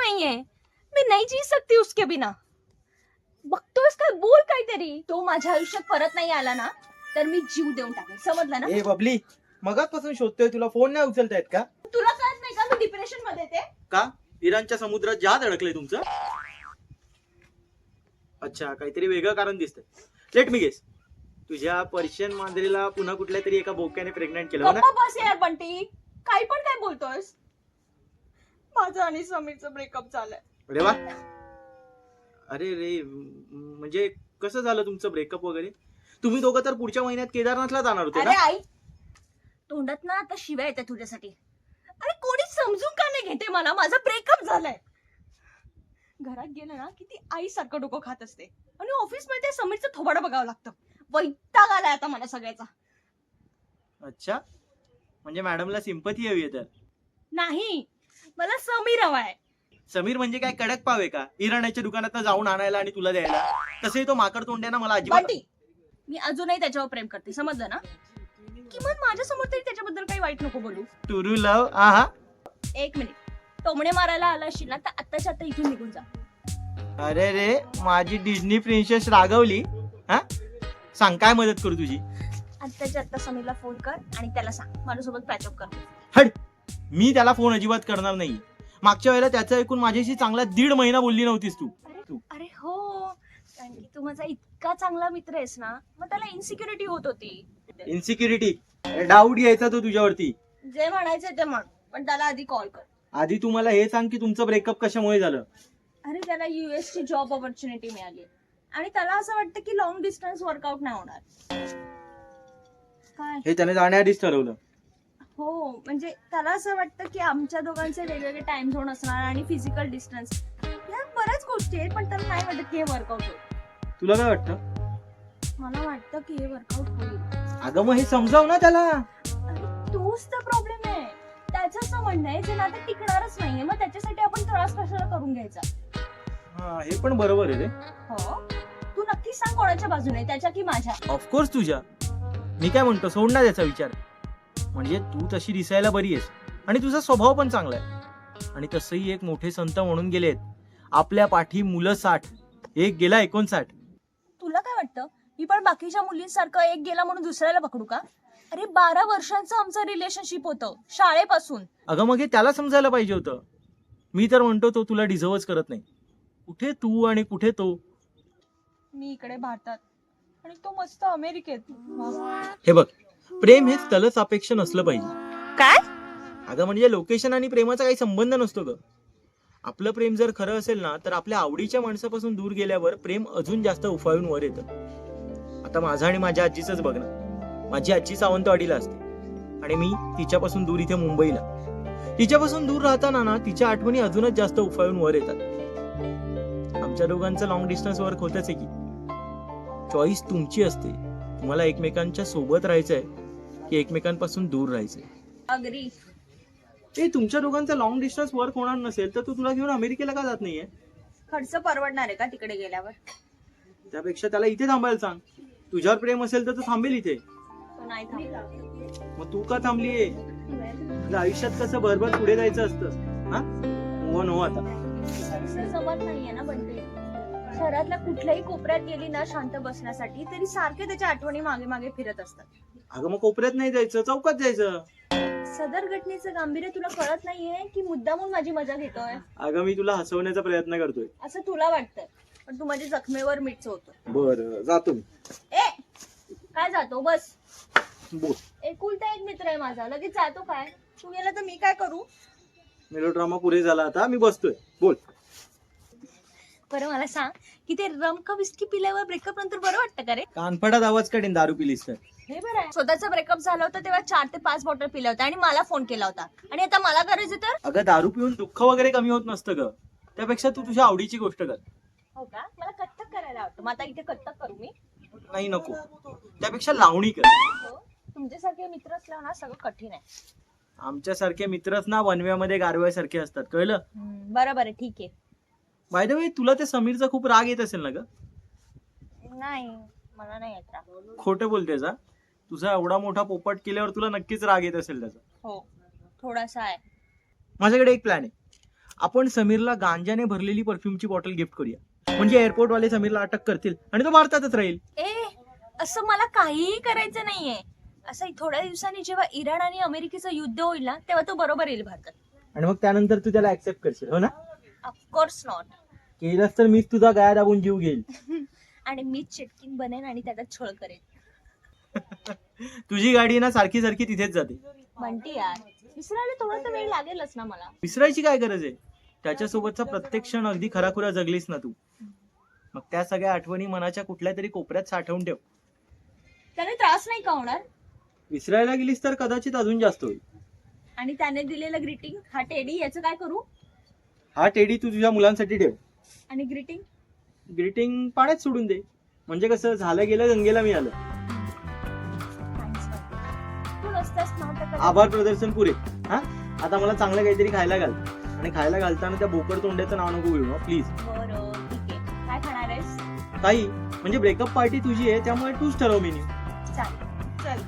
नाहीये, मी नाही जी सकती उसके बिना. बघतोयस काय, बोल काहीतरी. तो माझ्या आयुष्यात परत नाही आला ना तर मी जीव देऊन टाकेन, समजलं ना? ए बबली, मगाचपासून शोधतोय तुला, फोन नाही उचलतायत का? तुला कळत नाही का मी डिप्रेशन मध्ये ते? का इराणच्या समुद्रात जहाज अडकलंय तुमचं? अच्छा, काहीतरी वेगळं कारण दिसतंय. लेट मी गेस, तुझ्या पर्शियन मांजरीला पुन्हा कुठल्या तरी एका बोक्याने प्रेग्नेंट केलं हो ना? गप्पा बस यार बंटी, काही पण काय बोलतोयस? माझं आणि समीरचं ब्रेकअप झालंय. अरे वा. अरे रे, म्हणजे कसं झालं तुमचं ब्रेकअप वगैरे? तुम्ही दोघं तर पुढच्या महिन्यात केदारनाथला जाणार होते अरे ना? आई, तोंडात ना आता शिव्या येतात तुझ्यासाठी. अरे कोणी समजून का नाही घेते मला? माझा ब्रेकअप झालाय. घरात गेलं ना किती आई सारखं डोकं खात असते आणि ऑफिस मध्ये समीरचं थोबाडं बघावं लागतं. वैताग आलाय आता मला सगळ्याचा. अच्छा, म्हणजे मॅडमला सिंपती हवी आहे तर? नाही, मला समीर हवाय. समीर म्हणजे काय कडक पाव आहे का? इराण्याच्या दुकानात जाऊन आणायला आणि तुला द्यायला? तसंही तो माकड तोंड्याना मला अजिबात. बंटी, मी अजूनही त्याच्यावर प्रेम करते, समजलं ना? किमान माझ्या समोर तरी त्याच्याबद्दल काही वाईट नको बोलू. टुरू लव. आहा. एक मिनिट, टोमणे मारायला आला असशील ना तर आत्ताच्या आता इथून निघून जा. अरे रे, माझी डिझनी प्रिन्सेस रागवली. हा, सांग काय मदत करू तुझी? आत्ताच्या आत्ता समीरला फोन कर आणि त्याला सांग माझ्यासोबत पॅचअप कर. हड, मी त्याला फोन अजिबात करणार नाही. मागच्या वेळेला त्याचं ऐकून माझ्याशी चांगला 1.5 महिना बोलली नव्हतीस तू. अरे हो, कारण की तू माझा इतका चांगला मित्र आहेस ना, मग त्याला इन्सिक्युरिटी होत होती. इन्सिक्युरिटी, डाऊट यायचा तो तुझ्यावरती. जे म्हणायचं ते म्हण, पण त्याला आधी कॉल कर. आधी तू मला हे सांग की तुमचं ब्रेकअप कशामुळे झालं? अरे त्याला US ची जॉब ऑपॉर्च्युनिटी मिळाली आणि त्याला असं वाटतं की लॉंग डिस्टन्स वर्कआउट नाही होणार. काय? हे त्याने जाण्याआधीच ठरवलं? हो, म्हणजे त्याला असं वाटतं की आमच्या दोघांचे वेगवेगळे टाइम झोन असणार आणि फिजिकल डिस्टन्स, या बऱ्याच गोष्टी आहेत, पण त्याला नाही वाटत की हे वर्कआउट होईल. तुला काय वाटतं? मला वाटतं की हे वर्कआउट होईल. अगं मग हे समजाव ना त्याला. अरे तोच तर प्रॉब्लेम आहे. त्याचं असं म्हणणं आहे जे नातं टिकणारच नाहीये, मग त्याच्यासाठी आपण त्रास कशाला करून घ्यायचा? हा, हे पण बरोबर आहे रे. हो, तू नक्कीच सांग कोणाच्या बाजूने, त्याच्या की माझ्या? ऑफकोर्स तुझ्या. मी काय म्हणतो, सोड ना त्याचा विचार. म्हणजे तू तशी दिसायला बरी आहेस आणि तुझा स्वभाव पण चांगला आहे. आणि तसंही एक मोठे संत म्हणून गेलेत, आपल्या पाठी मुलं 60, एक गेला 59. तुला काय वाटतं, मी पण बाकीच्या मुलींसारखं एक गेला म्हणून दुसऱ्याला पकडू का? अरे 12 वर्षांचं आमचं रिलेशनशिप होतं, शाळेपासून. अगं मग हे त्याला समजायला पाहिजे होतं. मी तर म्हणतो तो तुला डिझर्वच करत नाही. कुठे तू आणि कुठे तो. मी इकडे भारतात आणि तो मस्त अमेरिकेत. हे बघ, प्रेम हे स्थलच अपेक्ष नसलं पाहिजे. काय? अगं म्हणजे लोकेशन आणि प्रेमाचा काही संबंध नसतो ग. आपलं प्रेम जर खरं असेल ना तर आपल्या आवडीच्या माणसापासून दूर गेल्यावर प्रेम अजून जास्त उफाळून वर येतं. आता माझं आणि माझ्या आजीचंच बघ ना. माझी आजी सावंतवाडीला असते आणि मी तिच्यापासून दूर इथे मुंबईला. तिच्यापासून दूर राहताना ना तिच्या आठवणी अजूनच जास्त उफाळून वर येतात. आमच्या दोघांचं लॉंग डिस्टन्स वर्क होतच आहे की. चॉईस तुमची असते. तुम्हाला एकमेकांच्या सोबत राहायचंय की एकमेकांपासून दूर राहायचंय. अग्री. ते तुमच्या दोघांचं लॉंग डिस्टन्स वर्क होणार नसेल तर तू तुला घेऊन अमेरिकेला का जात नाहीये? खर्च परवडणार आहे का तिकडे गेल्यावर? त्यापेक्षा त्याला इथे थांबायला सांग. तुझ्यावर प्रेम असेल तर तू थांबेल इथे. तो नाही थांबला. मग तू का थांबलीये? तुझ्या आयुष्यात कसं भरभर पुढे जायचं असतं. हा, हो आता असं जमत नाहीये ना बंटे. शहरातल्या कुठल्याही कोपऱ्यात गेली ना शांत बसण्यासाठी, तरी सारखे त्याच्या आठवणी मागे मागे फिरत असतात. अगं मग कोपऱ्यात नाही जायचं, चौकात जायचं. सदर घटनेचं गांभीर्य तुला कळत नाहीये की मुद्दामून माझी मजा घेतोय? अगं मी तुला हसवण्याचा प्रयत्न करतोय. असं तुला वाटतंय, पण तू माझ्या जखमेवर मीठ चोळतो. बरं, जातो मी. ए, काय जातो? बस. बोल. एकुलता एक मित्र आहे माझा, लगेच जातो काय? तू गेला तर मी काय करू? मेलोड्रामा पुरे झाला, आता मी बसतोय. बोल. बरं मला सांग की ते रम का विस्की पिल्यावर ब्रेकअप नंतर बरं वाटतं का रे? कानफडात आवाज काढीन दारू पिलीस तर. हे बरं आहे. स्वतःचा ब्रेकअप झाला होता तेव्हा 4 ते 5 बॉटल पिल्या होत्या आणि मला फोन केला होता, आणि आता मला करायचं तर? अगं दारू पिऊन दुःख वगैरे कमी होत नसतं ग. त्यापेक्षा तू तुझ्या आवडीची गोष्ट कर. हो का? मला कथ्थक करायला आवडतं. मग आता इथे कथ्थक करू मी? नाही, नको. त्यापेक्षा लावणी कर. हो, तुमच्यासारखे मित्र असल्यावर ना सगळं कठीण आहे. आमच्यासारखे मित्रच ना वनव्यामध्ये गारव्यासारखे असतात, कळलं? बरं बरं, ठीक आहे. बाय द वे, तुला ते समीरचा खूप राग येत असेल ना ग? नाही, मला नाही येत राग. खोटं बोलतेस हा? तुझा एवढा मोठा पोपट केल्यावर तुला नक्कीच राग येत असेल त्याचा. हो, थोडासा आहे. माझ्याकडे एक प्लॅन आहे. आपण समीरला गांजाने भरलेली परफ्यूमची बॉटल गिफ्ट करूया. म्हणजे एअरपोर्ट वाले समीरला अटक करतील आणि तो भारतातच राहील. असं मला काहीही करायचं नाहीये. असं थोड्या दिवसांनी जेव्हा इराण आणि अमेरिकेचं युद्ध होईल ना, तेव्हा तो बरोबर येईल भारतात. आणि मग त्यानंतर तू त्याला ऍक्सेप्ट करशील, हो ना? Of course not. केलंस तर मीच तुझा गळा दाबून जीव घेईल. आणि मीच चिटकीन बनेन आणि त्याचा छळ करेन. तुझी गाडी ना सारखी सारखी तिथेच जाते. म्हणते यार, विसरायला थोडा तर वेळ लागेलच ना मला. विसरायची काय गरज आहे? त्याच्यासोबतचा प्रत्येक क्षण अगदी खराखुरा जगलीस ना तू. मग त्या सगळ्या आठवणी मनाच्या कुठल्या तरी कोपऱ्यात साठवून ठेव. त्याने त्रास नाही का होणार? विसरायला गेलीस तर कदाचित अजून जास्त होईल. आणि त्याने दिलेलं ग्रीटिंग, हा टेडी, याचं काय करू? हा टेडी तू तुझ्या मुलांसाठी ठेव. आणि ग्रीटिंग? ग्रीटिंग पाण्यात सोडून दे. म्हणजे कसं, झालं गेलं गंगेला मी आलं. तू नसतास ना तर आभार प्रदर्शन पुरे. हा, आता मला चांगलं काहीतरी खायला घाल. आणि खायला घालताना त्या बोकड तोंड्याचं नाव नको घेऊ प्लीज. बरं ठीक आहे. काय खाणार आहेस? काही म्हणजे ब्रेकअप पार्टी तुझी आहे, त्यामुळे तूच ठरव मेन्यू. चालेल. चल.